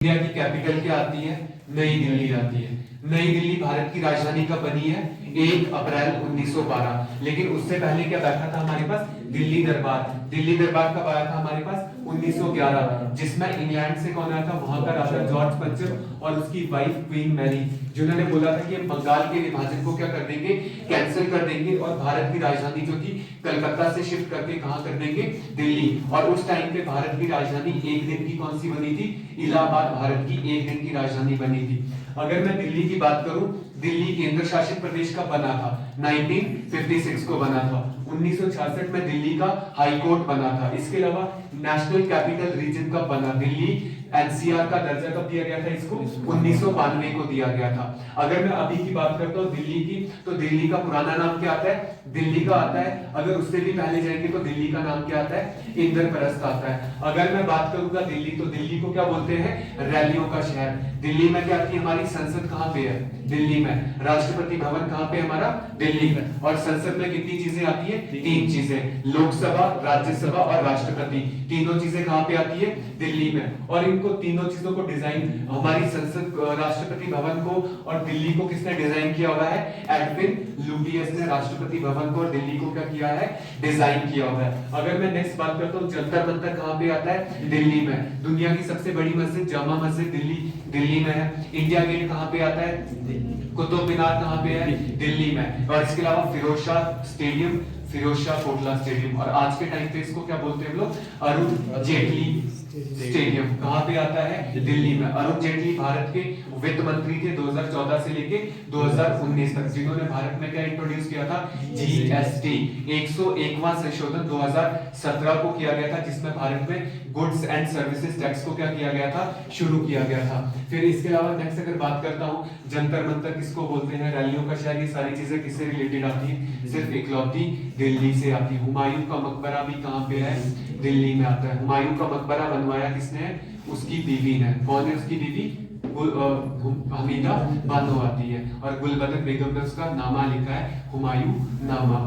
India की capital क्या आती है? नई दिल्ली आती है। नई दिल्ली भारत की राजधानी कब बनी है? 1 अप्रैल 1912। लेकिन उससे पहले क्या बैठा था हमारे पास? दिल्ली दरबार। दिल्ली दरबार कब आया था हमारे पास? 1911, जिसमें इंग्लैंड से कौन आया था? वहां का राजा जॉर्ज पंचम और उसकी वाइफ क्वीन मैरी, जिन्होंने बोला था कि हम बंगाल के विभाजन को क्या कर देंगे? कैंसिल कर देंगे और भारत की राजधानी जो थी कलकत्ता से शिफ्ट करके कहां कर देंगे? दिल्ली। और उस टाइम पे भारत की राजधानी एक दिन की कौन सी बनी थी? इलाहाबाद भारत की एक दिन की राजधानी बनी थी। अगर मैं दिल्ली की बात करूं, दिल्ली केंद्र शासित प्रदेश कब बना था? 1956 को बना था। 1966 में दिल्ली का हाई कोर्ट बना था। इसके अलावा नेशनल कैपिटल रीजन कब बना? दिल्ली एनसीआर का दर्जा कब दिया गया था इसको? 1992 को दिया गया था। अगर मैं अभी की बात करता हूँ दिल्ली की, तो दिल्ली का पुराना नाम क्या आता है? दिल्ली का आता है। अगर उससे भी पहले जाएंगे तो दिल्ली का नाम क्या आता है? इंद्रप्रस्थ आता है। अगर मैं बात करूंगा दिल्ली, तो दिल्ली को क्या बोलते हैं? रैलियों का शहर। दिल्ली में क्या आती है? हमारी संसद कहाँ पे है? दिल्ली में। राष्ट्रपति भवन कहाँ पे? हमारा दिल्ली में। और संसद में कितनी चीजें आती है? 3 चीजें, लोकसभा, राज्यसभा और राष्ट्रपति। तीनों चीजें कहाँ पे आती है? दिल्ली में। और इनको तीनों चीजों को डिजाइन, हमारी संसद, राष्ट्रपति भवन को और दिल्ली को किसने डिजाइन किया हुआ है? एडविन लुटियस ने राष्ट्रपति भवन को और दिल्ली को क्या किया है? डिजाइन किया हुआ है। अगर मैं नेक्स्ट बात करता हूँ, जंतर मंतर कहाँ पे आता है? दिल्ली में। दुनिया की सबसे बड़ी मस्जिद जामा मस्जिद दिल्ली में है। इंडिया गेट कहाँ पे आता है? कुतुब मीनार कहाँ पे है? दिल्ली में। और इसके अलावा फिरोजशाह स्टेडियम, फिरोजशाह कोटला स्टेडियम, और आज के टाइम पे इसको क्या बोलते हैं हम लोग? अरुण जेटली स्टेडियम। कहाँ पे आता है? दिल्ली में। अरुण जेटली भारत के वित्त मंत्री थे 2014 से लेके 2019 तक, जिन्होंने भारत में क्या इंट्रोड्यूस किया था? जीएसटी। 101वां संशोधन 2017 को किया गया था, जिसमें भारत में गुड्स एंड सर्विसेज टैक्स को क्या किया गया था? शुरू किया गया था। फिर इसके अलावा नेक्स्ट अगर बात करता हूँ, जंतर मंतर किसको बोलते हैं? रैलियों का शहर। ये सारी चीजें किससे रिलेटेड आती है? सिर्फ इकलौती दिल्ली से आती है। हुमायूं का मकबरा भी कहाँ पे है? दिल्ली में आता है। हुमायूं का मकबरा बनवाया किसने है? उसकी बीवी ने। कौन है उसकी बीवी? हमीदा बानो आती है। और गुलबदर बेगम ने उसका नामा लिखा है, हुमायूं नामा।